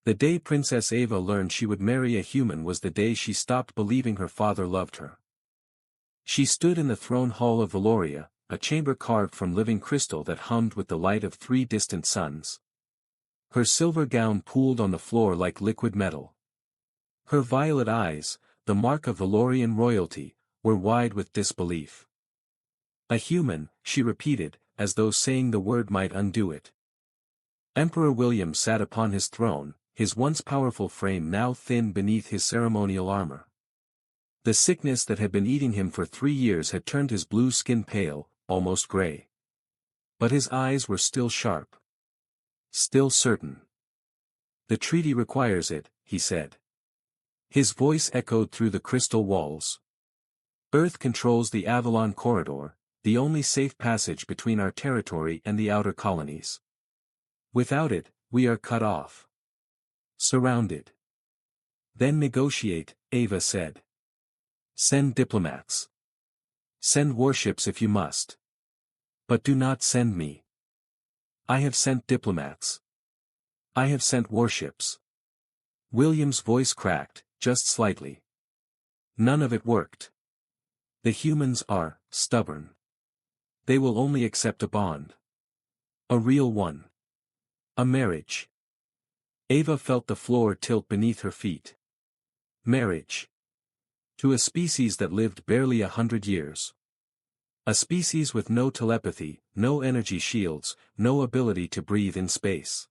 The day Princess Ava learned she would marry a human was the day she stopped believing her father loved her. She stood in the throne hall of Valoria, a chamber carved from living crystal that hummed with the light of 3 distant suns. Her silver gown pooled on the floor like liquid metal. Her violet eyes, the mark of Valorian royalty, were wide with disbelief. A human, she repeated, as though saying the word might undo it. Emperor William sat upon his throne, his once powerful frame now thin beneath his ceremonial armor. The sickness that had been eating him for 3 years had turned his blue skin pale, almost gray. But his eyes were still sharp. Still certain. "The treaty requires it," he said. His voice echoed through the crystal walls. "Earth controls the Avalon corridor, the only safe passage between our territory and the outer colonies. Without it, we are cut off. Surrounded." "Then negotiate," Ava said. "Send diplomats. Send warships if you must. But do not send me. I have sent diplomats. I have sent warships." William's voice cracked, just slightly. "None of it worked. The humans are stubborn. They will only accept a bond. A real one. A marriage." Ava felt the floor tilt beneath her feet. Marriage. To a species that lived barely 100 years. A species with no telepathy, no energy shields, no ability to breathe in space.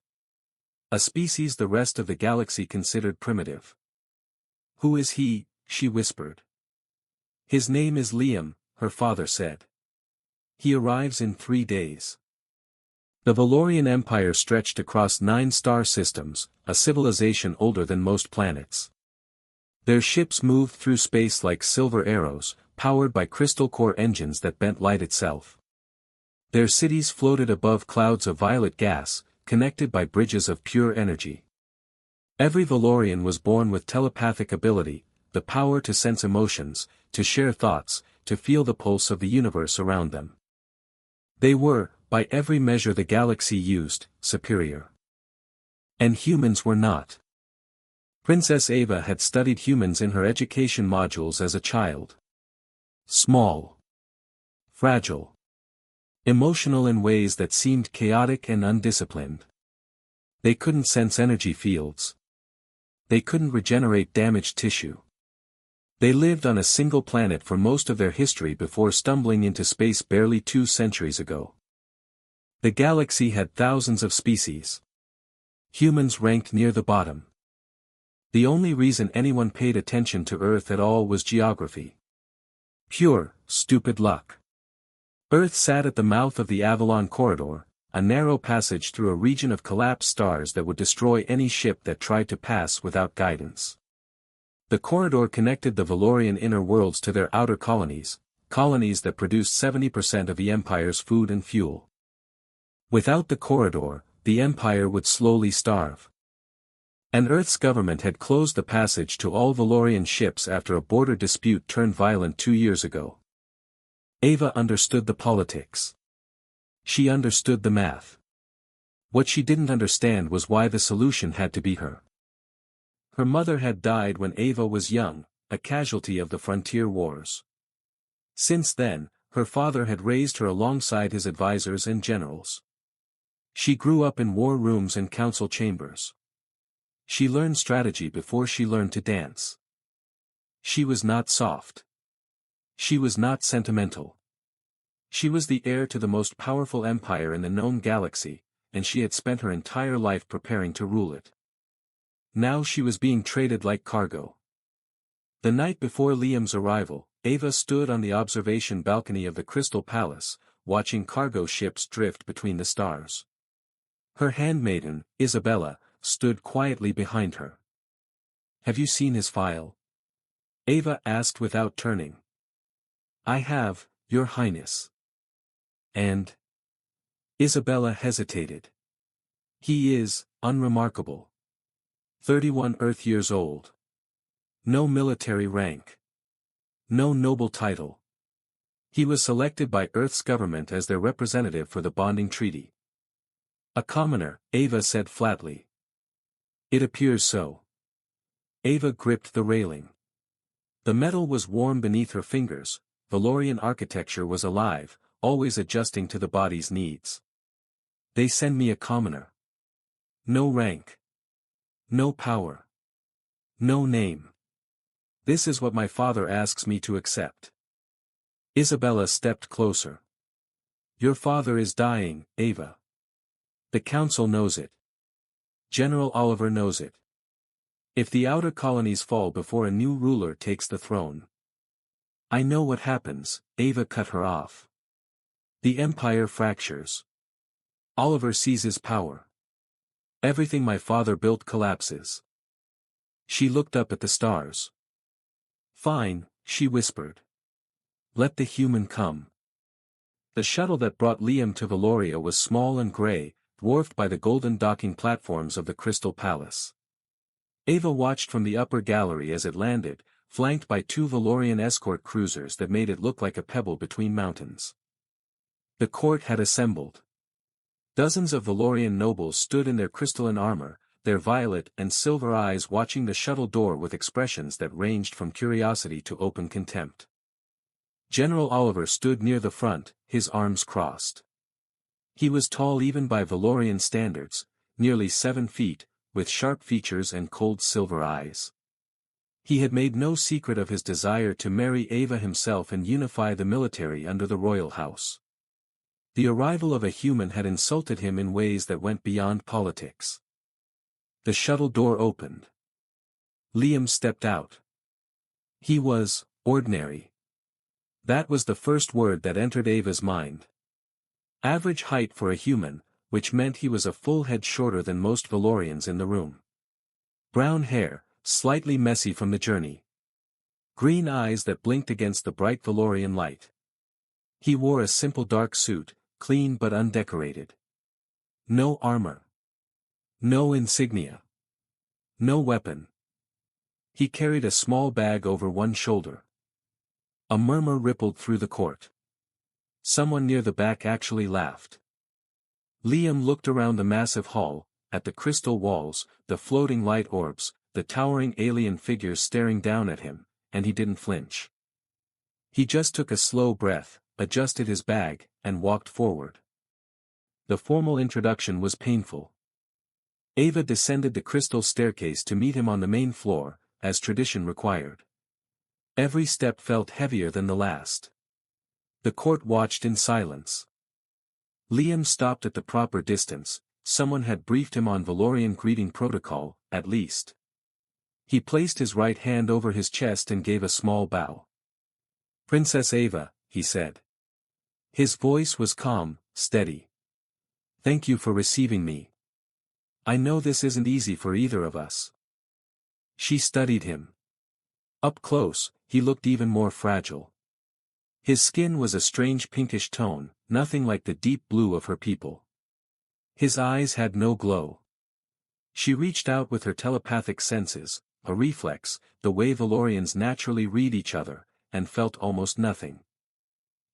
A species the rest of the galaxy considered primitive. "Who is he?" she whispered. "His name is Liam," her father said. "He arrives in 3 days." The Valorian Empire stretched across 9 star systems, a civilization older than most planets. Their ships moved through space like silver arrows, powered by crystal core engines that bent light itself. Their cities floated above clouds of violet gas, connected by bridges of pure energy. Every Valorian was born with telepathic ability, the power to sense emotions, to share thoughts, to feel the pulse of the universe around them. They were, by every measure the galaxy used, superior. And humans were not. Princess Ava had studied humans in her education modules as a child. Small. Fragile. Emotional in ways that seemed chaotic and undisciplined. They couldn't sense energy fields. They couldn't regenerate damaged tissue. They lived on a single planet for most of their history before stumbling into space barely 2 centuries ago. The galaxy had thousands of species. Humans ranked near the bottom. The only reason anyone paid attention to Earth at all was geography. Pure, stupid luck. Earth sat at the mouth of the Avalon corridor, a narrow passage through a region of collapsed stars that would destroy any ship that tried to pass without guidance. The corridor connected the Valorian inner worlds to their outer colonies, colonies that produced 70% of the Empire's food and fuel. Without the corridor, the Empire would slowly starve. And Earth's government had closed the passage to all Valorian ships after a border dispute turned violent 2 years ago. Ava understood the politics. She understood the math. What she didn't understand was why the solution had to be her. Her mother had died when Ava was young, a casualty of the frontier wars. Since then, her father had raised her alongside his advisors and generals. She grew up in war rooms and council chambers. She learned strategy before she learned to dance. She was not soft. She was not sentimental. She was the heir to the most powerful empire in the known galaxy, and she had spent her entire life preparing to rule it. Now she was being traded like cargo. The night before Liam's arrival, Ava stood on the observation balcony of the Crystal Palace, watching cargo ships drift between the stars. Her handmaiden, Isabella, stood quietly behind her. "Have you seen his file?" Ava asked without turning. "I have, Your Highness." "And?" Isabella hesitated. "He is unremarkable. 31 Earth years old. No military rank. No noble title. He was selected by Earth's government as their representative for the bonding treaty." "A commoner," Ava said flatly. It appears so. Ava gripped the railing. The metal was warm beneath her fingers, Valorian architecture was alive, always adjusting to the body's needs. They send me a commoner. No rank. No power. No name. This is what my father asks me to accept. Isabella stepped closer. Your father is dying, Ava. The council knows it. General Oliver knows it. If the outer colonies fall before a new ruler takes the throne. I know what happens, Ava cut her off. The empire fractures. Oliver seizes power. Everything my father built collapses. She looked up at the stars. Fine, she whispered. Let the human come. The shuttle that brought Liam to Valoria was small and grey, dwarfed by the golden docking platforms of the Crystal Palace. Ava watched from the upper gallery as it landed, flanked by two Valorian escort cruisers that made it look like a pebble between mountains. The court had assembled. Dozens of Valorian nobles stood in their crystalline armor, their violet and silver eyes watching the shuttle door with expressions that ranged from curiosity to open contempt. General Oliver stood near the front, his arms crossed. He was tall even by Valorian standards, nearly 7 feet, with sharp features and cold silver eyes. He had made no secret of his desire to marry Ava himself and unify the military under the royal house. The arrival of a human had insulted him in ways that went beyond politics. The shuttle door opened. Liam stepped out. He was ordinary. That was the first word that entered Ava's mind. Average height for a human, which meant he was a full head shorter than most Valorians in the room. Brown hair, slightly messy from the journey. Green eyes that blinked against the bright Valorian light. He wore a simple dark suit, clean but undecorated. No armor. No insignia. No weapon. He carried a small bag over one shoulder. A murmur rippled through the court. Someone near the back actually laughed. Liam looked around the massive hall, at the crystal walls, the floating light orbs, the towering alien figures staring down at him, and he didn't flinch. He just took a slow breath, adjusted his bag, and walked forward. The formal introduction was painful. Ava descended the crystal staircase to meet him on the main floor, as tradition required. Every step felt heavier than the last. The court watched in silence. Liam stopped at the proper distance, someone had briefed him on Valorian greeting protocol, at least. He placed his right hand over his chest and gave a small bow. Princess Ava, he said. His voice was calm, steady. Thank you for receiving me. I know this isn't easy for either of us. She studied him. Up close, he looked even more fragile. His skin was a strange pinkish tone, nothing like the deep blue of her people. His eyes had no glow. She reached out with her telepathic senses, a reflex, the way Valorians naturally read each other, and felt almost nothing.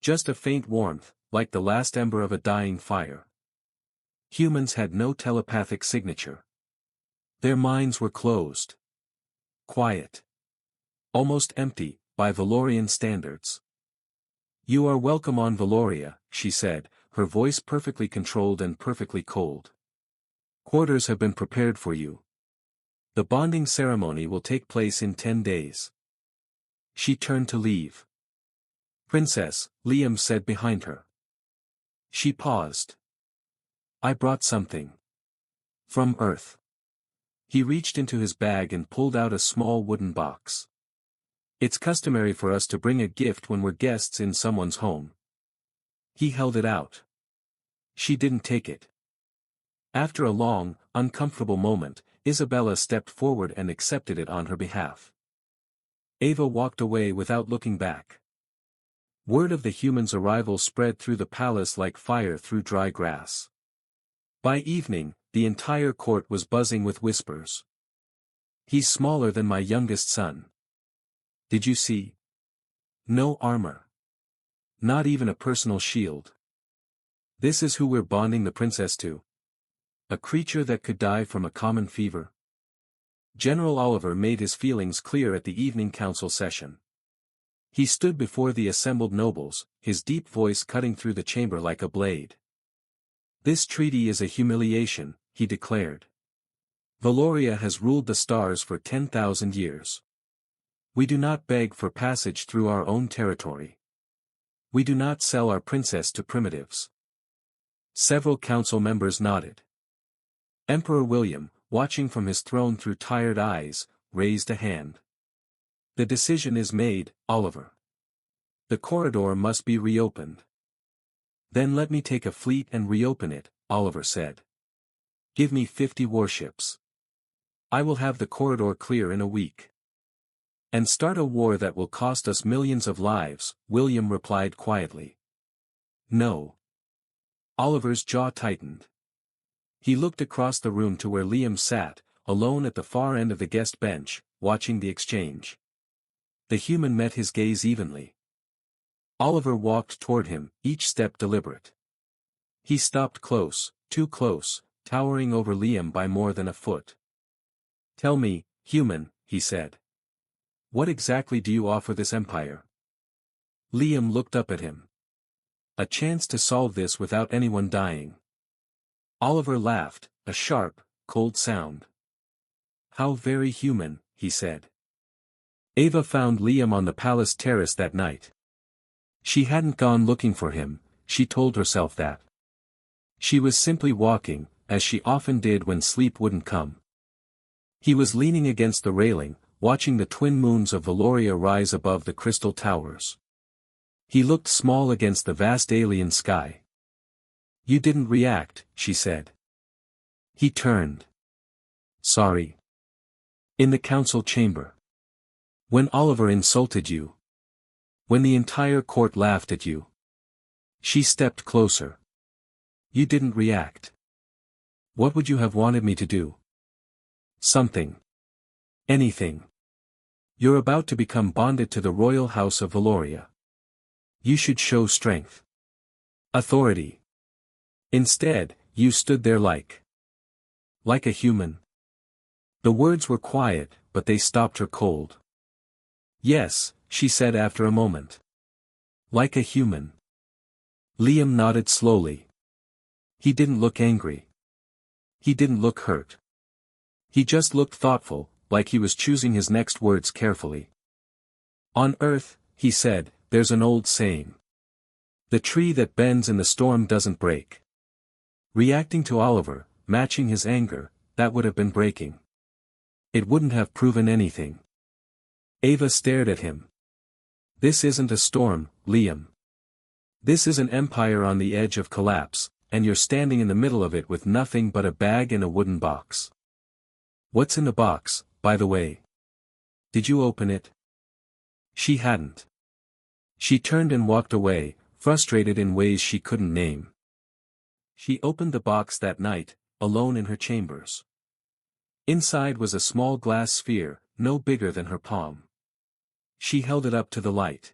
Just a faint warmth, like the last ember of a dying fire. Humans had no telepathic signature. Their minds were closed. Quiet. Almost empty, by Valorian standards. You are welcome on Valoria, she said, her voice perfectly controlled and perfectly cold. Quarters have been prepared for you. The bonding ceremony will take place in 10 days. She turned to leave. Princess, Liam said behind her. She paused. I brought something. From Earth. He reached into his bag and pulled out a small wooden box. It's customary for us to bring a gift when we're guests in someone's home. He held it out. She didn't take it. After a long, uncomfortable moment, Isabella stepped forward and accepted it on her behalf. Ava walked away without looking back. Word of the human's arrival spread through the palace like fire through dry grass. By evening, the entire court was buzzing with whispers. He's smaller than my youngest son. Did you see? No armor. Not even a personal shield. This is who we're bonding the princess to. A creature that could die from a common fever. General Oliver made his feelings clear at the evening council session. He stood before the assembled nobles, his deep voice cutting through the chamber like a blade. "This treaty is a humiliation," he declared. "Valoria has ruled the stars for 10,000 years. We do not beg for passage through our own territory. We do not sell our princess to primitives." Several council members nodded. Emperor William, watching from his throne through tired eyes, raised a hand. "The decision is made, Oliver. The corridor must be reopened." "Then let me take a fleet and reopen it," Oliver said. "Give me 50 warships. I will have the corridor clear in a week." "And start a war that will cost us millions of lives," William replied quietly. "No." Oliver's jaw tightened. He looked across the room to where Liam sat, alone at the far end of the guest bench, watching the exchange. The human met his gaze evenly. Oliver walked toward him, each step deliberate. He stopped close, too close, towering over Liam by more than a foot. "Tell me, human," he said. "What exactly do you offer this empire?" Liam looked up at him. "A chance to solve this without anyone dying." Oliver laughed, a sharp, cold sound. "How very human," he said. Ava found Liam on the palace terrace that night. She hadn't gone looking for him, she told herself that. She was simply walking, as she often did when sleep wouldn't come. He was leaning against the railing, watching the twin moons of Valoria rise above the crystal towers. He looked small against the vast alien sky. "You didn't react," she said. He turned. "Sorry." "In the council chamber. When Oliver insulted you. When the entire court laughed at you." She stepped closer. "You didn't react. What would you have wanted me to do?" "Something. Anything. You're about to become bonded to the royal house of Valoria. You should show strength. Authority. Instead, you stood there like a human." The words were quiet, but they stopped her cold. "Yes," she said after a moment. "Like a human." Liam nodded slowly. He didn't look angry. He didn't look hurt. He just looked thoughtful, like he was choosing his next words carefully. "On Earth," he said, "there's an old saying. The tree that bends in the storm doesn't break." Reacting to Oliver, matching his anger, that would have been breaking. It wouldn't have proven anything. Ava stared at him. "This isn't a storm, Liam. This is an empire on the edge of collapse, and you're standing in the middle of it with nothing but a bag and a wooden box." "What's in the box, by the way? Did you open it?" She hadn't. She turned and walked away, frustrated in ways she couldn't name. She opened the box that night, alone in her chambers. Inside was a small glass sphere, no bigger than her palm. She held it up to the light.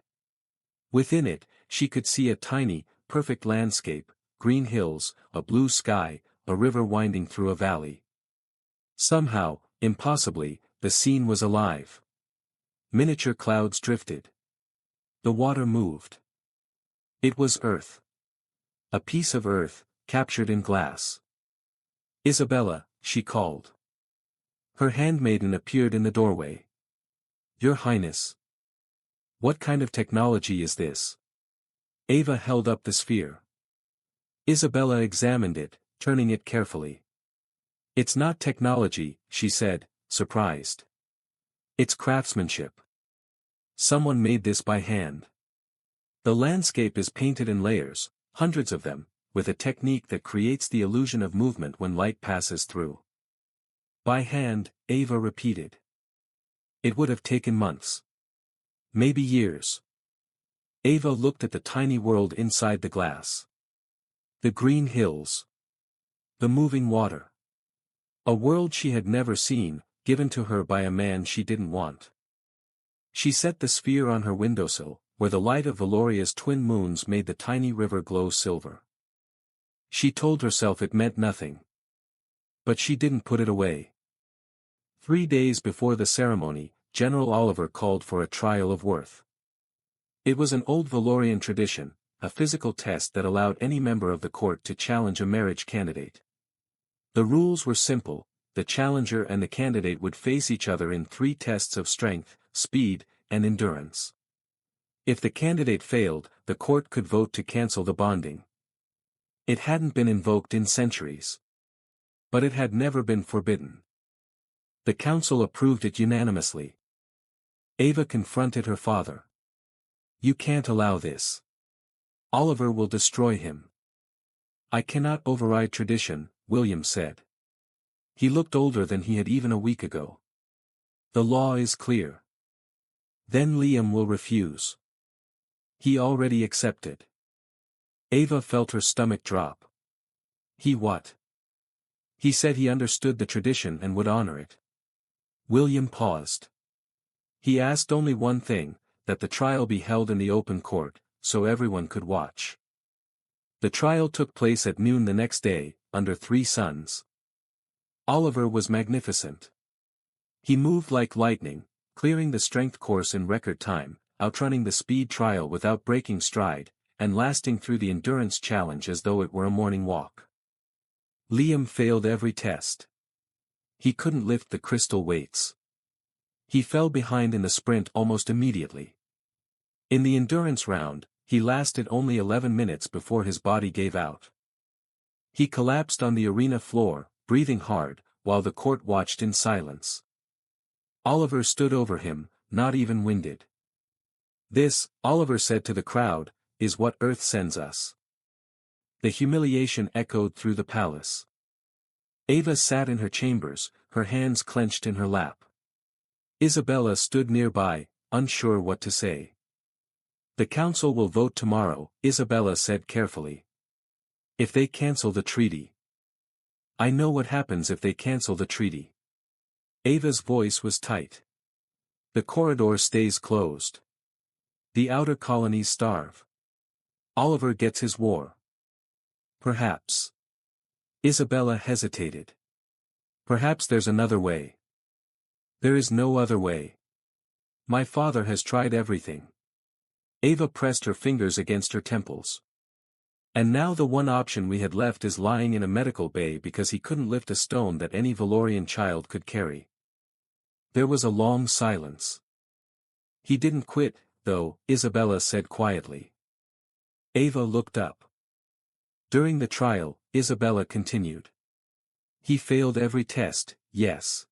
Within it, she could see a tiny, perfect landscape, green hills, a blue sky, a river winding through a valley. Somehow, impossibly, the scene was alive. Miniature clouds drifted. The water moved. It was Earth. A piece of Earth, captured in glass. "Isabella," she called. Her handmaiden appeared in the doorway. "Your Highness. What kind of technology is this?" Ava held up the sphere. Isabella examined it, turning it carefully. "It's not technology," she said, surprised. "It's craftsmanship. Someone made this by hand. The landscape is painted in layers, hundreds of them, with a technique that creates the illusion of movement when light passes through." "By hand," Ava repeated. "It would have taken months. Maybe years." Ava looked at the tiny world inside the glass. The green hills. The moving water. A world she had never seen, given to her by a man she didn't want. She set the sphere on her windowsill, where the light of Valoria's twin moons made the tiny river glow silver. She told herself it meant nothing. But she didn't put it away. 3 days before the ceremony, General Oliver called for a trial of worth. It was an old Valorian tradition, a physical test that allowed any member of the court to challenge a marriage candidate. The rules were simple: the challenger and the candidate would face each other in 3 tests of strength, speed, and endurance. If the candidate failed, the court could vote to cancel the bonding. It hadn't been invoked in centuries. But it had never been forbidden. The council approved it unanimously. Ava confronted her father. "You can't allow this. Oliver will destroy him." "I cannot override tradition," William said. He looked older than he had even a week ago. "The law is clear." "Then Liam will refuse." "He already accepted." Ava felt her stomach drop. "He what?" "He said he understood the tradition and would honor it." William paused. "He asked only one thing, that the trial be held in the open court, so everyone could watch." The trial took place at noon the next day, under 3 suns. Oliver was magnificent. He moved like lightning, clearing the strength course in record time, outrunning the speed trial without breaking stride, and lasting through the endurance challenge as though it were a morning walk. Liam failed every test. He couldn't lift the crystal weights. He fell behind in the sprint almost immediately. In the endurance round, he lasted only 11 minutes before his body gave out. He collapsed on the arena floor, breathing hard, while the court watched in silence. Oliver stood over him, not even winded. "This," Oliver said to the crowd, "is what Earth sends us." The humiliation echoed through the palace. Ava sat in her chambers, her hands clenched in her lap. Isabella stood nearby, unsure what to say. "The council will vote tomorrow," Isabella said carefully. "If they cancel the treaty." "I know what happens if they cancel the treaty." Ava's voice was tight. "The corridor stays closed. The outer colonies starve. Oliver gets his war." "Perhaps." Isabella hesitated. "Perhaps there's another way." "There is no other way. My father has tried everything." Ava pressed her fingers against her temples. "And now the one option we had left is lying in a medical bay because he couldn't lift a stone that any Valorian child could carry." There was a long silence. "He didn't quit, though," Isabella said quietly. Ava looked up. "During the trial," Isabella continued. "He failed every test, yes.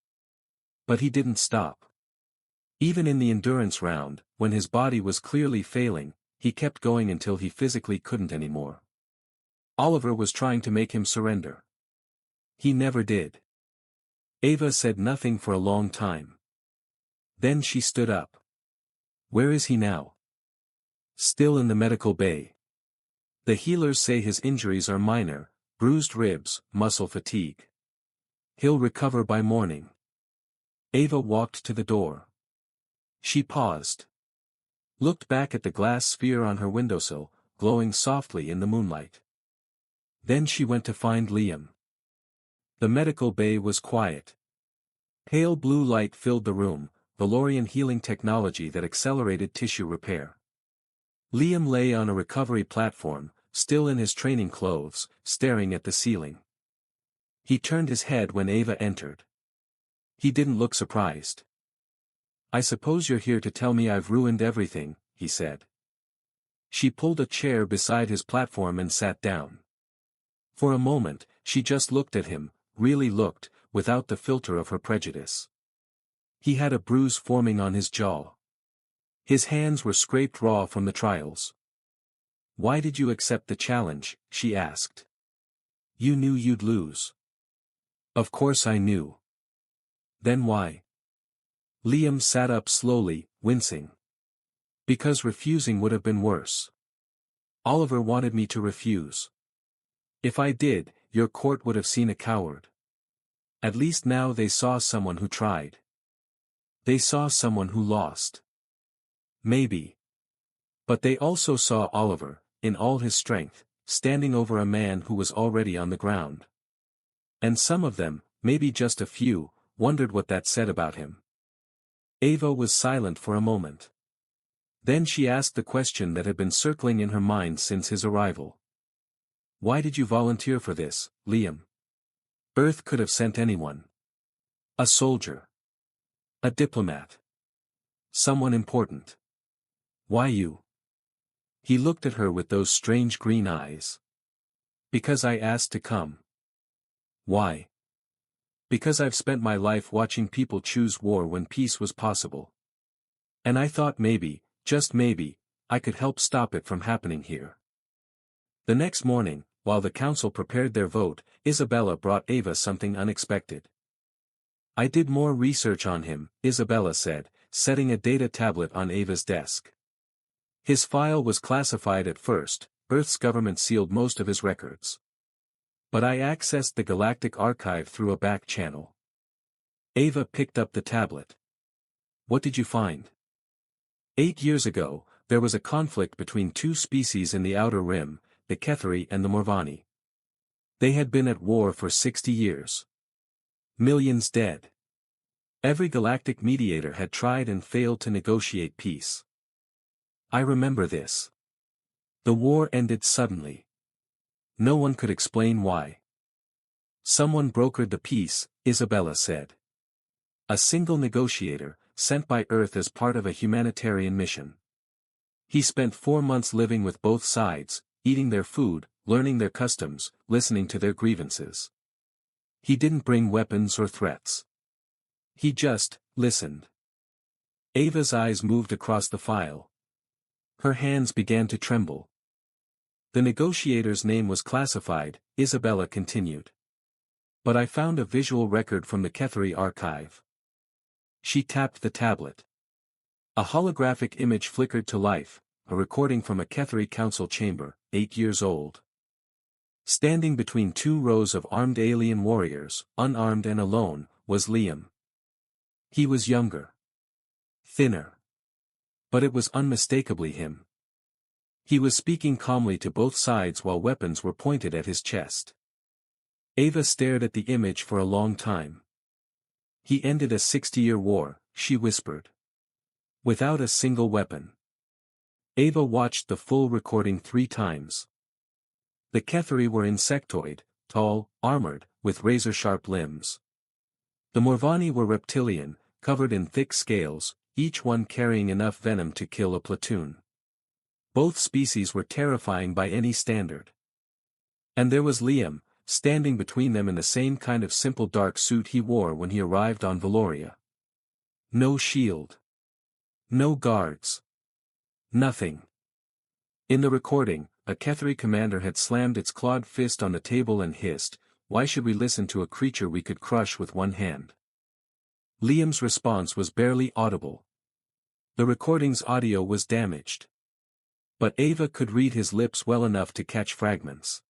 But he didn't stop. Even in the endurance round, when his body was clearly failing, he kept going until he physically couldn't anymore. Oliver was trying to make him surrender. He never did." Ava said nothing for a long time. Then she stood up. "Where is he now?" "Still in the medical bay. The healers say his injuries are minor, bruised ribs, muscle fatigue. He'll recover by morning." Ava walked to the door. She paused. Looked back at the glass sphere on her windowsill, glowing softly in the moonlight. Then she went to find Liam. The medical bay was quiet. Pale blue light filled the room, Valorian healing technology that accelerated tissue repair. Liam lay on a recovery platform, still in his training clothes, staring at the ceiling. He turned his head when Ava entered. He didn't look surprised. "I suppose you're here to tell me I've ruined everything," he said. She pulled a chair beside his platform and sat down. For a moment, she just looked at him, really looked, without the filter of her prejudice. He had a bruise forming on his jaw. His hands were scraped raw from the trials. "Why did you accept the challenge?" she asked. "You knew you'd lose." "Of course I knew." "Then why?" Liam sat up slowly, wincing. "Because refusing would have been worse. Oliver wanted me to refuse. If I did, your court would have seen a coward. At least now they saw someone who tried. They saw someone who lost. Maybe. But they also saw Oliver, in all his strength, standing over a man who was already on the ground. And some of them, maybe just a few, wondered what that said about him. Ava was silent for a moment. Then she asked the question that had been circling in her mind since his arrival. Why did you volunteer for this, Liam? Earth could have sent anyone. A soldier. A diplomat. Someone important. Why you? He looked at her with those strange green eyes. Because I asked to come. Why? Because I've spent my life watching people choose war when peace was possible. And I thought maybe, just maybe, I could help stop it from happening here. The next morning, while the council prepared their vote, Isabella brought Ava something unexpected. I did more research on him, Isabella said, setting a data tablet on Ava's desk. His file was classified at first, Earth's government sealed most of his records. But I accessed the Galactic Archive through a back channel. Ava picked up the tablet. What did you find? 8 years ago, there was a conflict between two species in the Outer Rim, the Ketheri and the Morvani. They had been at war for 60 years. Millions dead. Every galactic mediator had tried and failed to negotiate peace. I remember this. The war ended suddenly. No one could explain why. Someone brokered the peace, Isabella said. A single negotiator, sent by Earth as part of a humanitarian mission. He spent 4 months living with both sides, eating their food, learning their customs, listening to their grievances. He didn't bring weapons or threats. He just listened. Ava's eyes moved across the file. Her hands began to tremble. The negotiator's name was classified, Isabella continued. But I found a visual record from the Ketheri archive. She tapped the tablet. A holographic image flickered to life, a recording from a Ketheri council chamber, 8 years old. Standing between 2 rows of armed alien warriors, unarmed and alone, was Liam. He was younger. Thinner. But it was unmistakably him. He was speaking calmly to both sides while weapons were pointed at his chest. Ava stared at the image for a long time. He ended a 60-year war, she whispered. Without a single weapon. Ava watched the full recording 3 times. The Ketheri were insectoid, tall, armored, with razor-sharp limbs. The Morvani were reptilian, covered in thick scales, each one carrying enough venom to kill a platoon. Both species were terrifying by any standard. And there was Liam, standing between them in the same kind of simple dark suit he wore when he arrived on Valoria. No shield. No guards. Nothing. In the recording, a Ketheri commander had slammed its clawed fist on the table and hissed, "Why should we listen to a creature we could crush with one hand?" Liam's response was barely audible. The recording's audio was damaged. But Ava could read his lips well enough to catch fragments.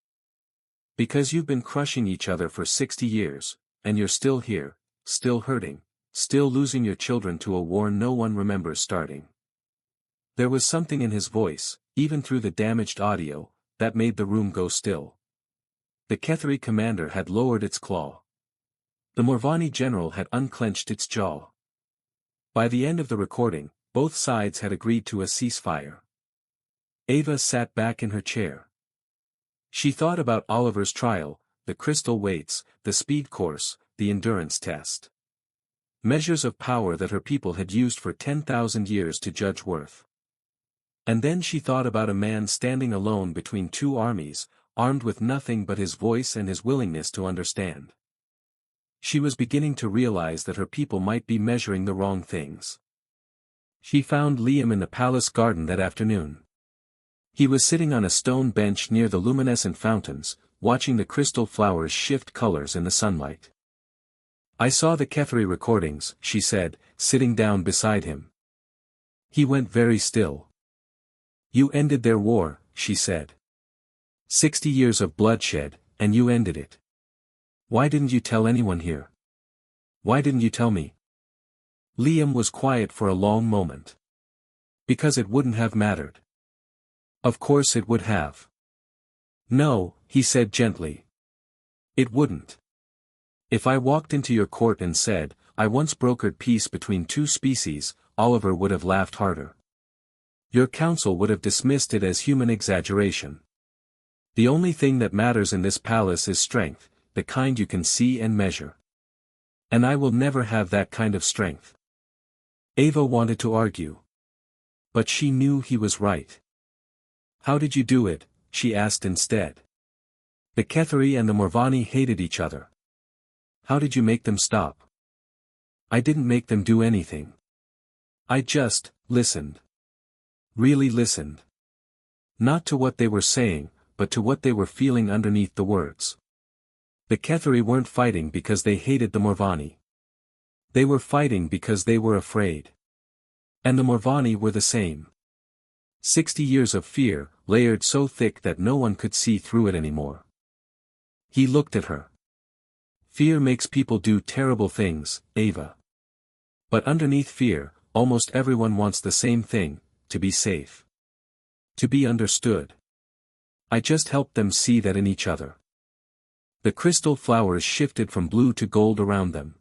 Because you've been crushing each other for 60 years, and you're still here, still hurting, still losing your children to a war no one remembers starting. There was something in his voice, even through the damaged audio, that made the room go still. The Ketheri commander had lowered its claw. The Morvani general had unclenched its jaw. By the end of the recording, both sides had agreed to a ceasefire. Ava sat back in her chair. She thought about Oliver's trial, the crystal weights, the speed course, the endurance test. Measures of power that her people had used for 10,000 years to judge worth. And then she thought about a man standing alone between 2 armies, armed with nothing but his voice and his willingness to understand. She was beginning to realize that her people might be measuring the wrong things. She found Liam in the palace garden that afternoon. He was sitting on a stone bench near the luminescent fountains, watching the crystal flowers shift colors in the sunlight. "I saw the Ketheri recordings," she said, sitting down beside him. He went very still. "You ended their war," she said. 60 years of bloodshed, and you ended it. Why didn't you tell anyone here? Why didn't you tell me?" Liam was quiet for a long moment. "Because it wouldn't have mattered." "Of course it would have." "No," he said gently. "It wouldn't. If I walked into your court and said, I once brokered peace between two species, Oliver would have laughed harder. Your council would have dismissed it as human exaggeration. The only thing that matters in this palace is strength, the kind you can see and measure. And I will never have that kind of strength. Ava wanted to argue. But she knew he was right. How did you do it? She asked instead. The Ketheri and the Morvani hated each other. How did you make them stop? I didn't make them do anything. I just listened. Really listened. Not to what they were saying, but to what they were feeling underneath the words. The Ketheri weren't fighting because they hated the Morvani. They were fighting because they were afraid. And the Morvani were the same. 60 years of fear, layered so thick that no one could see through it anymore. He looked at her. Fear makes people do terrible things, Ava. But underneath fear, almost everyone wants the same thing, to be safe. To be understood. I just helped them see that in each other. The crystal flowers shifted from blue to gold around them.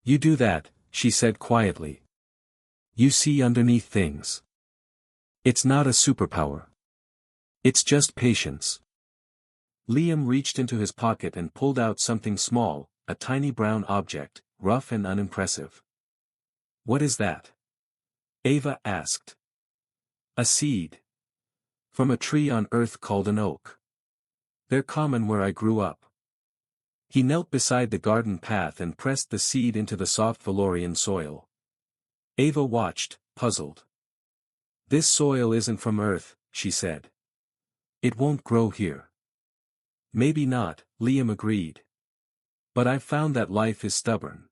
You do that, she said quietly. You see underneath things. It's not a superpower. It's just patience. Liam reached into his pocket and pulled out something small, a tiny brown object, rough and unimpressive. What is that? Ava asked. A seed. From a tree on Earth called an oak. They're common where I grew up. He knelt beside the garden path and pressed the seed into the soft Valorian soil. Ava watched, puzzled. This soil isn't from Earth, she said. It won't grow here. Maybe not, Liam agreed. But I've found that life is stubborn.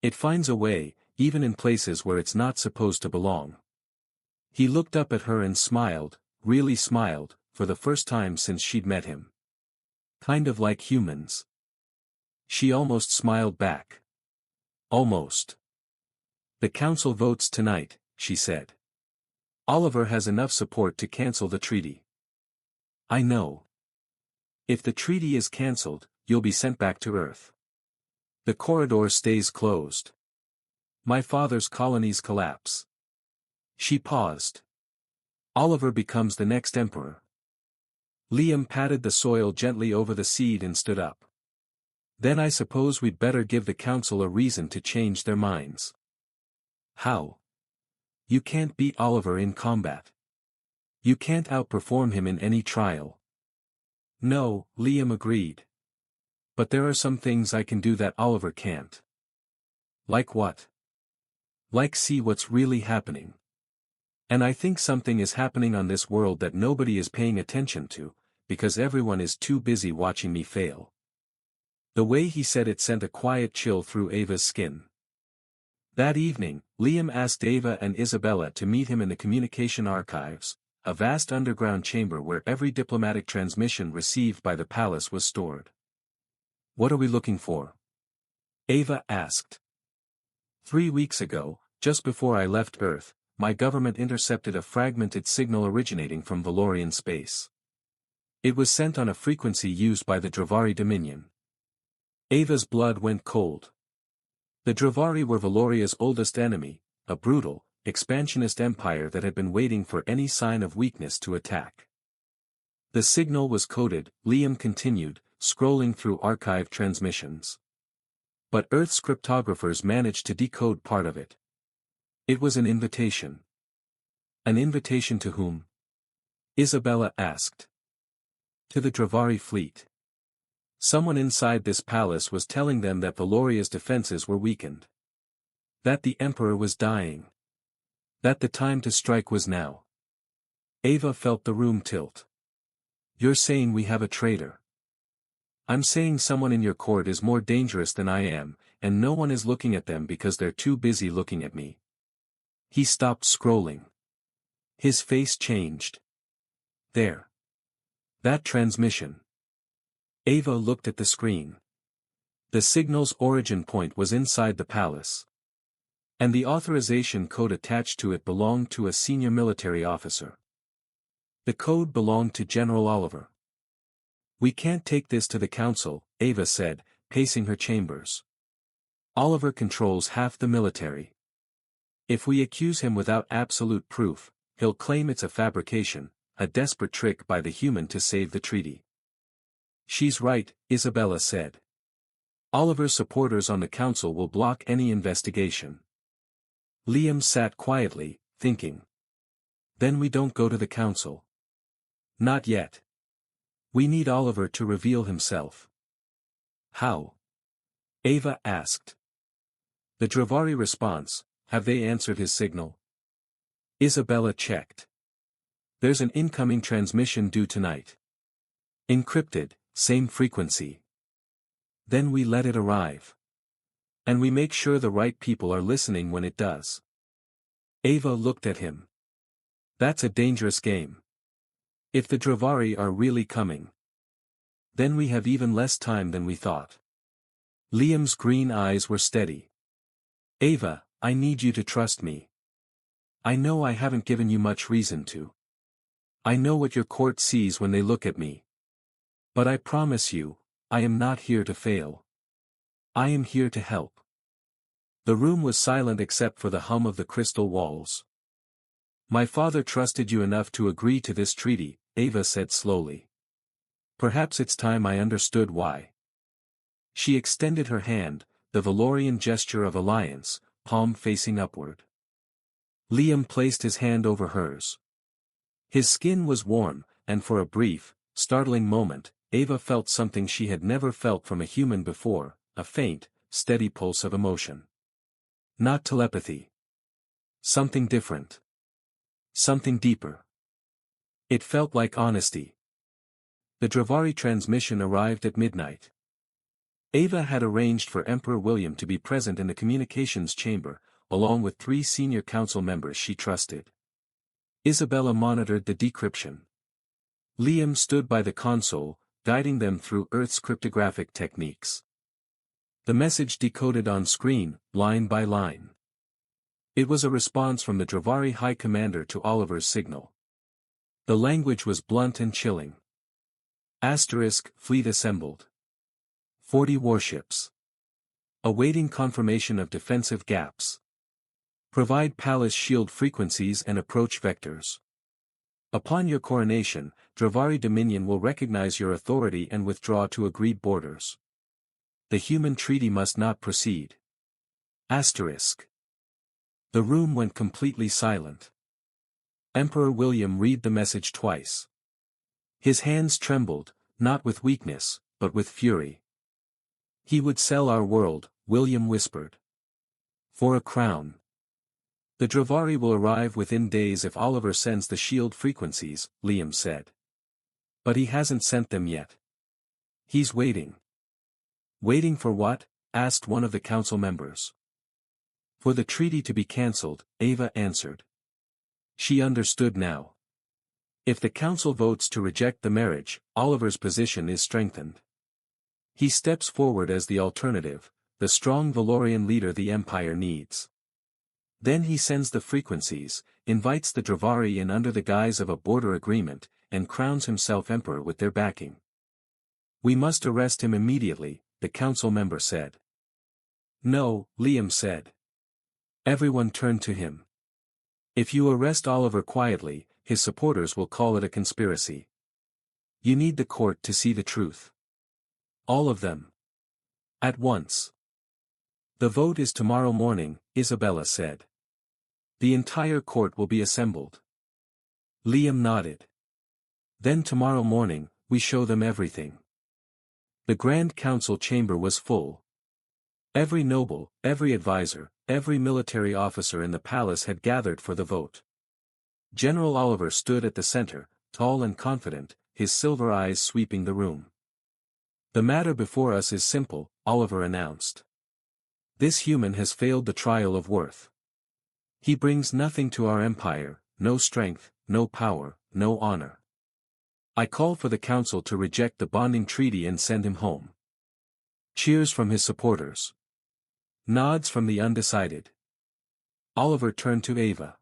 It finds a way, even in places where it's not supposed to belong. He looked up at her and smiled, really smiled, for the first time since she'd met him. Kind of like humans. She almost smiled back. Almost. The council votes tonight, she said. Oliver has enough support to cancel the treaty. I know. If the treaty is cancelled, you'll be sent back to Earth. The corridor stays closed. My father's colonies collapse. She paused. Oliver becomes the next emperor. Liam patted the soil gently over the seed and stood up. Then I suppose we'd better give the council a reason to change their minds. How? You can't beat Oliver in combat. You can't outperform him in any trial. No, Liam agreed. But there are some things I can do that Oliver can't. Like what? Like see what's really happening. And I think something is happening on this world that nobody is paying attention to, because everyone is too busy watching me fail. The way he said it sent a quiet chill through Ava's skin. That evening, Liam asked Ava and Isabella to meet him in the communication archives, a vast underground chamber where every diplomatic transmission received by the palace was stored. What are we looking for? Ava asked. 3 weeks ago, just before I left Earth, my government intercepted a fragmented signal originating from Valorian space. It was sent on a frequency used by the Dravari Dominion. Ava's blood went cold. The Dravari were Valoria's oldest enemy, a brutal, expansionist empire that had been waiting for any sign of weakness to attack. The signal was coded, Liam continued, scrolling through archive transmissions. But Earth's cryptographers managed to decode part of it. It was an invitation. An invitation to whom? Isabella asked. To the Dravari fleet. Someone inside this palace was telling them that Valoria's defenses were weakened. That the Emperor was dying. That the time to strike was now. Ava felt the room tilt. You're saying we have a traitor. I'm saying someone in your court is more dangerous than I am, and no one is looking at them because they're too busy looking at me. He stopped scrolling. His face changed. There. That transmission. Ava looked at the screen. The signal's origin point was inside the palace. And the authorization code attached to it belonged to a senior military officer. The code belonged to General Oliver. We can't take this to the council, Ava said, pacing her chambers. Oliver controls half the military. If we accuse him without absolute proof, he'll claim it's a fabrication, a desperate trick by the human to save the treaty. She's right, Isabella said. Oliver's supporters on the council will block any investigation. Liam sat quietly, thinking. Then we don't go to the council. Not yet. We need Oliver to reveal himself. How? Ava asked. The Dravari response, have they answered his signal? Isabella checked. There's an incoming transmission due tonight. Encrypted, same frequency. Then we let it arrive. And we make sure the right people are listening when it does. Ava looked at him. That's a dangerous game. If the Dravari are really coming, then we have even less time than we thought. Liam's green eyes were steady. Ava, I need you to trust me. I know I haven't given you much reason to. I know what your court sees when they look at me. But I promise you, I am not here to fail. I am here to help. The room was silent except for the hum of the crystal walls. My father trusted you enough to agree to this treaty, Ava said slowly. Perhaps it's time I understood why. She extended her hand, the Valorian gesture of alliance, palm facing upward. Liam placed his hand over hers. His skin was warm, and for a brief, startling moment, Ava felt something she had never felt from a human before, a faint, steady pulse of emotion. Not telepathy. Something different. Something deeper. It felt like honesty. The Dravari transmission arrived at midnight. Ava had arranged for Emperor William to be present in the communications chamber, along with 3 senior council members she trusted. Isabella monitored the decryption. Liam stood by the console, guiding them through Earth's cryptographic techniques. The message decoded on screen, line by line. It was a response from the Dravari High Commander to Oliver's signal. The language was blunt and chilling. Fleet assembled. 40 warships. Awaiting confirmation of defensive gaps. Provide palace shield frequencies and approach vectors. Upon your coronation, Dravari Dominion will recognize your authority and withdraw to agreed borders. The human treaty must not proceed. The room went completely silent. Emperor William read the message twice. His hands trembled, not with weakness, but with fury. He would sell our world, William whispered. For a crown. The Dravari will arrive within days if Oliver sends the shield frequencies, Liam said. But he hasn't sent them yet. He's waiting. Waiting for what? Asked one of the council members. For the treaty to be cancelled, Ava answered. She understood now. If the council votes to reject the marriage, Oliver's position is strengthened. He steps forward as the alternative, the strong Valorian leader the Empire needs. Then he sends the frequencies, invites the Dravari in under the guise of a border agreement, and crowns himself emperor with their backing. We must arrest him immediately, the council member said. No, Liam said. Everyone turned to him. If you arrest Oliver quietly, his supporters will call it a conspiracy. You need the court to see the truth. All of them. At once. The vote is tomorrow morning, Isabella said. The entire court will be assembled. Liam nodded. Then tomorrow morning, we show them everything. The Grand Council chamber was full. Every noble, every advisor, every military officer in the palace had gathered for the vote. General Oliver stood at the center, tall and confident, his silver eyes sweeping the room. The matter before us is simple, Oliver announced. This human has failed the trial of worth. He brings nothing to our empire, no strength, no power, no honor. I call for the council to reject the bonding treaty and send him home. Cheers from his supporters. Nods from the undecided. Oliver turned to Ava.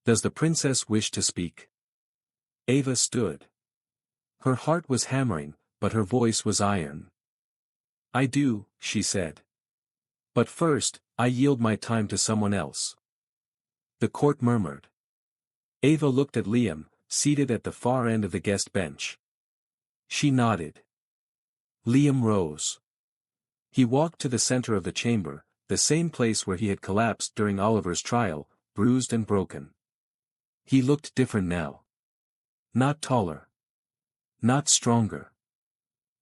Does the princess wish to speak? Ava stood. Her heart was hammering, but her voice was iron. I do, she said. But first, I yield my time to someone else. The court murmured. Ava looked at Liam, seated at the far end of the guest bench. She nodded. Liam rose. He walked to the center of the chamber, the same place where he had collapsed during Oliver's trial, bruised and broken. He looked different now. Not taller. Not stronger.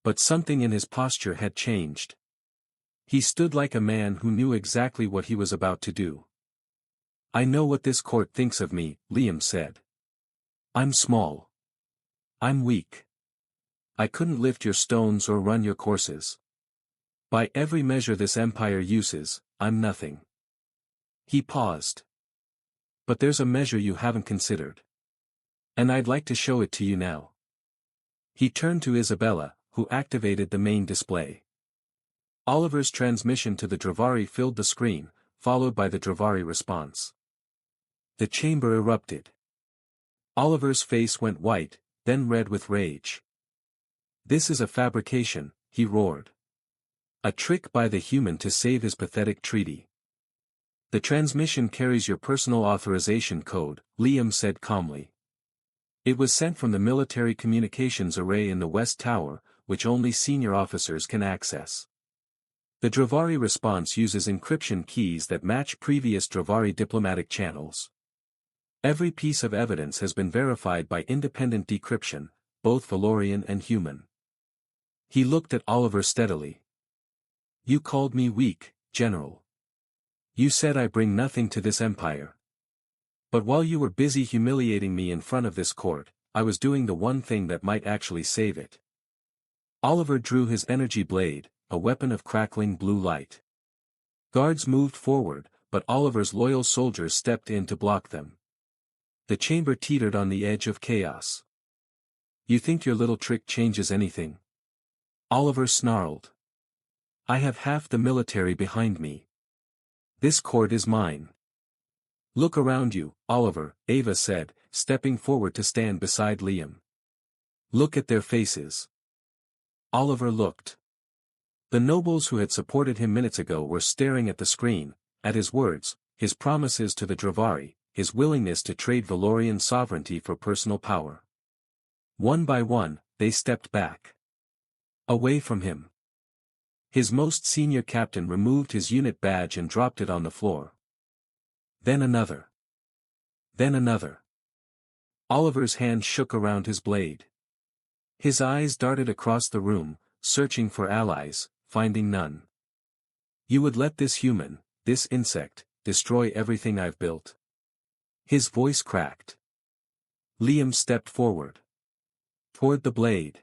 But something in his posture had changed. He stood like a man who knew exactly what he was about to do. I know what this court thinks of me, Liam said. I'm small. I'm weak. I couldn't lift your stones or run your courses. By every measure this empire uses, I'm nothing. He paused. But there's a measure you haven't considered. And I'd like to show it to you now. He turned to Isabella, who activated the main display. Oliver's transmission to the Dravari filled the screen, followed by the Dravari response. The chamber erupted. Oliver's face went white, then red with rage. This is a fabrication, he roared. A trick by the human to save his pathetic treaty. The transmission carries your personal authorization code, Liam said calmly. It was sent from the military communications array in the West Tower, which only senior officers can access. The Dravari response uses encryption keys that match previous Dravari diplomatic channels. Every piece of evidence has been verified by independent decryption, both Valorian and human. He looked at Oliver steadily. You called me weak, General. You said I bring nothing to this empire. But while you were busy humiliating me in front of this court, I was doing the one thing that might actually save it. Oliver drew his energy blade, a weapon of crackling blue light. Guards moved forward, but Oliver's loyal soldiers stepped in to block them. The chamber teetered on the edge of chaos. You think your little trick changes anything? Oliver snarled. I have half the military behind me. This court is mine. Look around you, Oliver, Ava said, stepping forward to stand beside Liam. Look at their faces. Oliver looked. The nobles who had supported him minutes ago were staring at the screen, at his words, his promises to the Dravari, his willingness to trade Valorian sovereignty for personal power. One by one, they stepped back. Away from him. His most senior captain removed his unit badge and dropped it on the floor. Then another. Then another. Oliver's hand shook around his blade. His eyes darted across the room, searching for allies, finding none. You would let this human, this insect, destroy everything I've built? His voice cracked. Liam stepped forward. Toward the blade.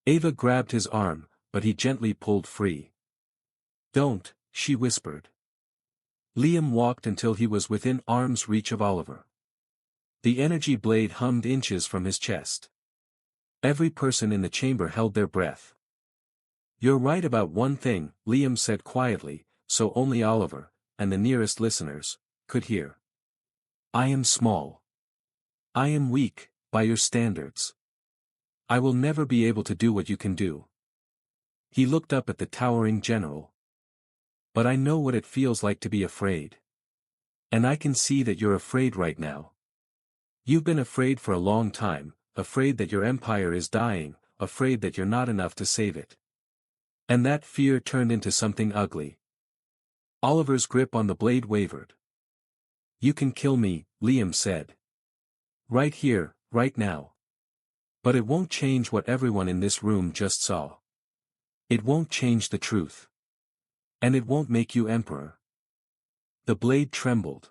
Ava grabbed his arm, but he gently pulled free. Don't, she whispered. Liam walked until he was within arm's reach of Oliver. The energy blade hummed inches from his chest. Every person in the chamber held their breath. You're right about one thing, Liam said quietly, so only Oliver, and the nearest listeners, could hear. I am small. I am weak, by your standards. I will never be able to do what you can do. He looked up at the towering general. But I know what it feels like to be afraid. And I can see that you're afraid right now. You've been afraid for a long time, afraid that your empire is dying, afraid that you're not enough to save it. And that fear turned into something ugly. Oliver's grip on the blade wavered. You can kill me, Liam said. Right here, right now. But it won't change what everyone in this room just saw. It won't change the truth. And it won't make you emperor. The blade trembled.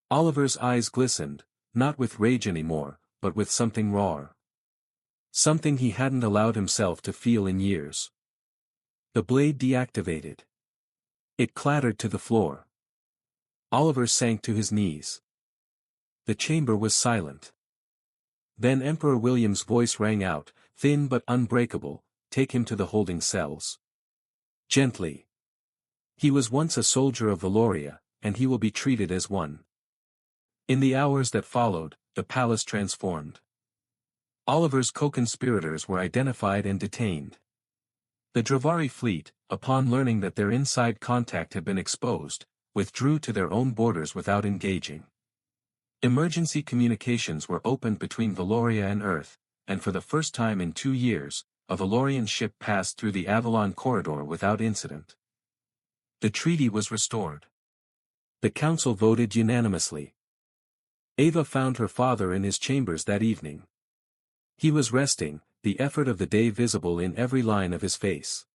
Oliver's eyes glistened, not with rage anymore, but with something rawer. Something he hadn't allowed himself to feel in years. The blade deactivated. It clattered to the floor. Oliver sank to his knees. The chamber was silent. Then Emperor William's voice rang out, thin but unbreakable, take him to the holding cells. Gently. He was once a soldier of Valoria, and he will be treated as one. In the hours that followed, the palace transformed. Oliver's co-conspirators were identified and detained. The Dravari fleet, upon learning that their inside contact had been exposed, withdrew to their own borders without engaging. Emergency communications were opened between Valoria and Earth, and for the first time in 2 years, a Valorian ship passed through the Avalon corridor without incident. The treaty was restored. The council voted unanimously. Ava found her father in his chambers that evening. He was resting, the effort of the day visible in every line of his face.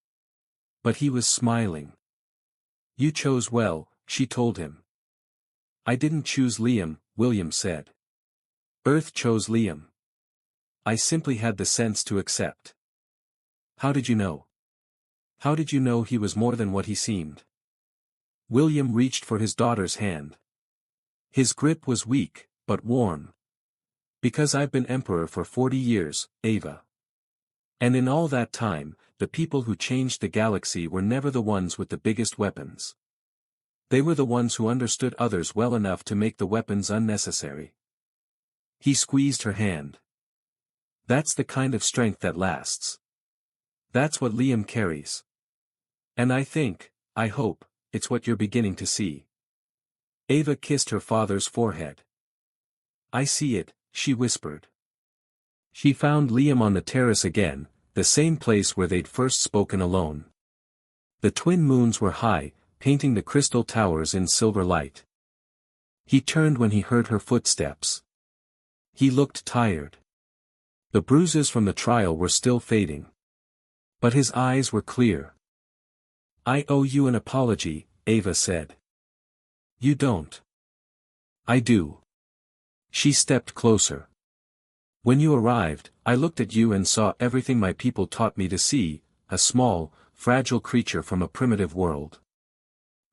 But he was smiling. "You chose well," she told him. "I didn't choose Liam," William said. "Earth chose Liam. I simply had the sense to accept." "How did you know? How did you know he was more than what he seemed?" William reached for his daughter's hand. His grip was weak, but warm. "Because I've been emperor for 40 years, Ava. And in all that time, the people who changed the galaxy were never the ones with the biggest weapons. They were the ones who understood others well enough to make the weapons unnecessary." He squeezed her hand. "That's the kind of strength that lasts. That's what Liam carries. And I hope, it's what you're beginning to see." Ava kissed her father's forehead. "I see it," she whispered. She found Liam on the terrace again, the same place where they'd first spoken alone. The twin moons were high, painting the crystal towers in silver light. He turned when he heard her footsteps. He looked tired. The bruises from the trial were still fading. But his eyes were clear. "I owe you an apology," Ava said. "You don't." "I do." She stepped closer. "When you arrived, I looked at you and saw everything my people taught me to see, a small, fragile creature from a primitive world.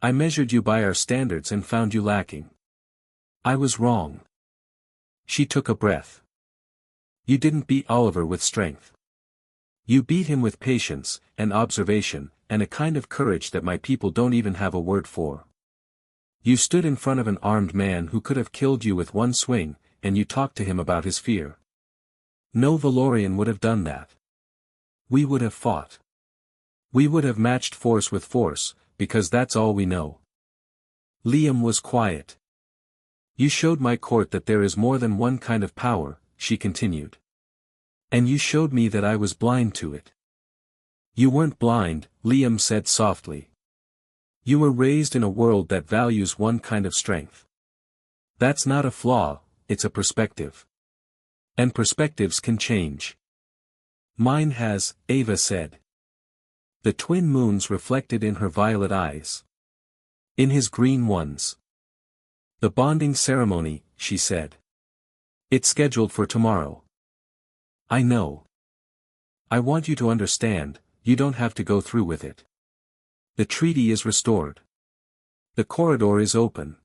I measured you by our standards and found you lacking. I was wrong." She took a breath. "You didn't beat Oliver with strength. You beat him with patience, and observation, and a kind of courage that my people don't even have a word for. You stood in front of an armed man who could have killed you with one swing, and you talked to him about his fear. No Valorian would have done that. We would have fought. We would have matched force with force, because that's all we know." Liam was quiet. "You showed my court that there is more than one kind of power," she continued. "And you showed me that I was blind to it." "You weren't blind," Liam said softly. "You were raised in a world that values one kind of strength. That's not a flaw, it's a perspective. And perspectives can change." "Mine has," Ava said. The twin moons reflected in her violet eyes. In his green ones. "The bonding ceremony," she said. "It's scheduled for tomorrow." "I know. I want you to understand, you don't have to go through with it. The treaty is restored. The corridor is open.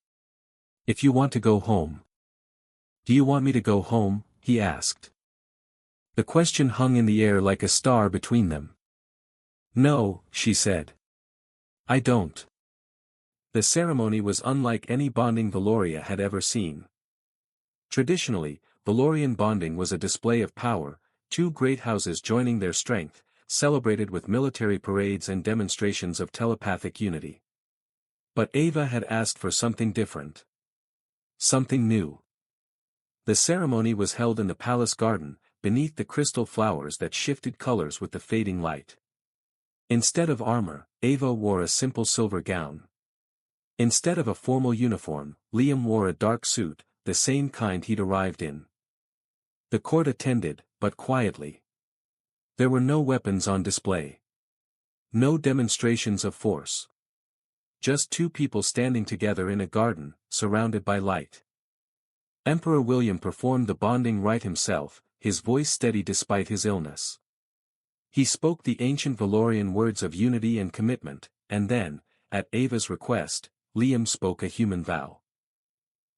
If you want to go home." "Do you want me to go home?" he asked. The question hung in the air like a star between them. "No," she said. "I don't." The ceremony was unlike any bonding Valoria had ever seen. Traditionally, Valorian bonding was a display of power, two great houses joining their strength, celebrated with military parades and demonstrations of telepathic unity. But Ava had asked for something different. Something new. The ceremony was held in the palace garden, beneath the crystal flowers that shifted colors with the fading light. Instead of armor, Ava wore a simple silver gown. Instead of a formal uniform, Liam wore a dark suit, the same kind he'd arrived in. The court attended, but quietly. There were no weapons on display. No demonstrations of force. Just two people standing together in a garden, surrounded by light. Emperor William performed the bonding rite himself, his voice steady despite his illness. He spoke the ancient Valorian words of unity and commitment, and then, at Ava's request, Liam spoke a human vow.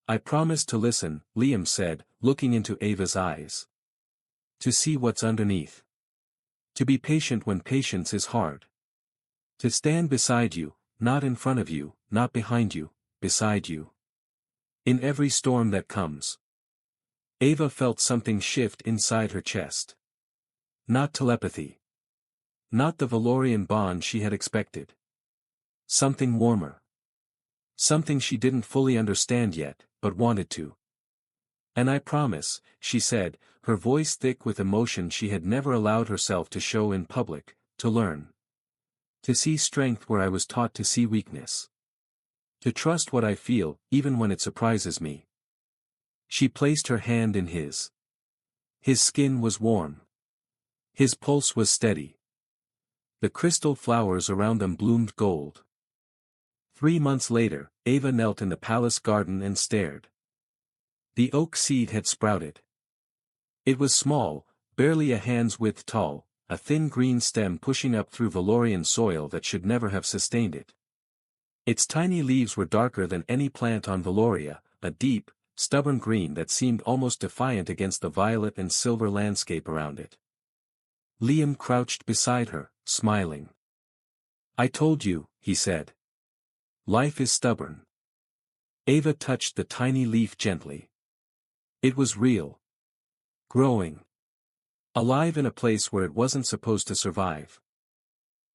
"I promise to listen," Liam said, looking into Ava's eyes. "To see what's underneath. To be patient when patience is hard. To stand beside you, not in front of you, not behind you, beside you. In every storm that comes." Ava felt something shift inside her chest. Not telepathy. Not the Valorian bond she had expected. Something warmer. Something she didn't fully understand yet, but wanted to. "And I promise," she said, her voice thick with emotion she had never allowed herself to show in public, "to learn. To see strength where I was taught to see weakness. To trust what I feel, even when it surprises me." She placed her hand in his. His skin was warm. His pulse was steady. The crystal flowers around them bloomed gold. 3 months later, Ava knelt in the palace garden and stared. The oak seed had sprouted. It was small, barely a hand's width tall, a thin green stem pushing up through Valorian soil that should never have sustained it. Its tiny leaves were darker than any plant on Valoria, a deep, stubborn green that seemed almost defiant against the violet and silver landscape around it. Liam crouched beside her, smiling. "I told you," he said. "Life is stubborn." Ava touched the tiny leaf gently. It was real. Growing. Alive in a place where it wasn't supposed to survive.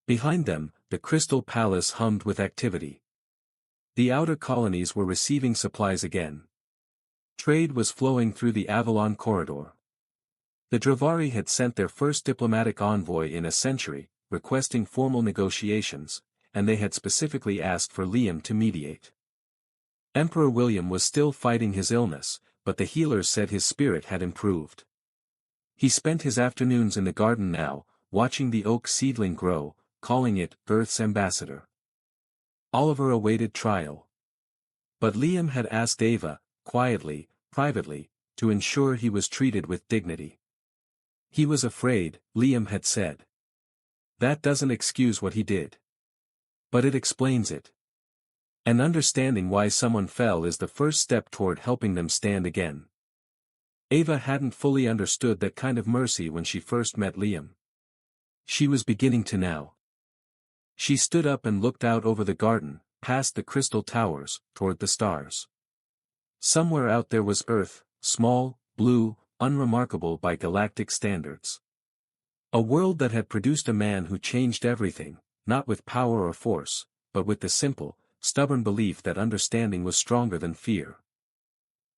Behind them, the Crystal Palace hummed with activity. The outer colonies were receiving supplies again. Trade was flowing through the Avalon corridor. The Dravari had sent their first diplomatic envoy in a century, requesting formal negotiations, and they had specifically asked for Liam to mediate. Emperor William was still fighting his illness, but the healers said his spirit had improved. He spent his afternoons in the garden now, watching the oak seedling grow, calling it Earth's ambassador. Oliver awaited trial. But Liam had asked Ava, quietly, privately, to ensure he was treated with dignity. He was afraid, Liam had said. That doesn't excuse what he did. But it explains it. And understanding why someone fell is the first step toward helping them stand again. Ava hadn't fully understood that kind of mercy when she first met Liam. She was beginning to now. She stood up and looked out over the garden, past the crystal towers, toward the stars. Somewhere out there was Earth, small, blue, unremarkable by galactic standards. A world that had produced a man who changed everything, not with power or force, but with the simple, stubborn belief that understanding was stronger than fear.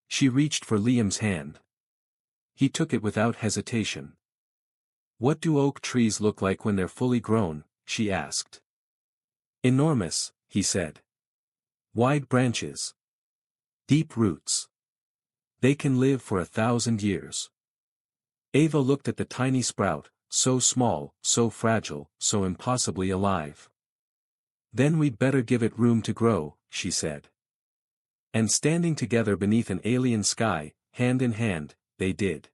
She reached for Liam's hand. He took it without hesitation. "What do oak trees look like when they're fully grown?" she asked. "Enormous," he said. "Wide branches. Deep roots. They can live for 1,000 years." Ava looked at the tiny sprout, so small, so fragile, so impossibly alive. "Then we'd better give it room to grow," she said. And standing together beneath an alien sky, hand in hand, they did.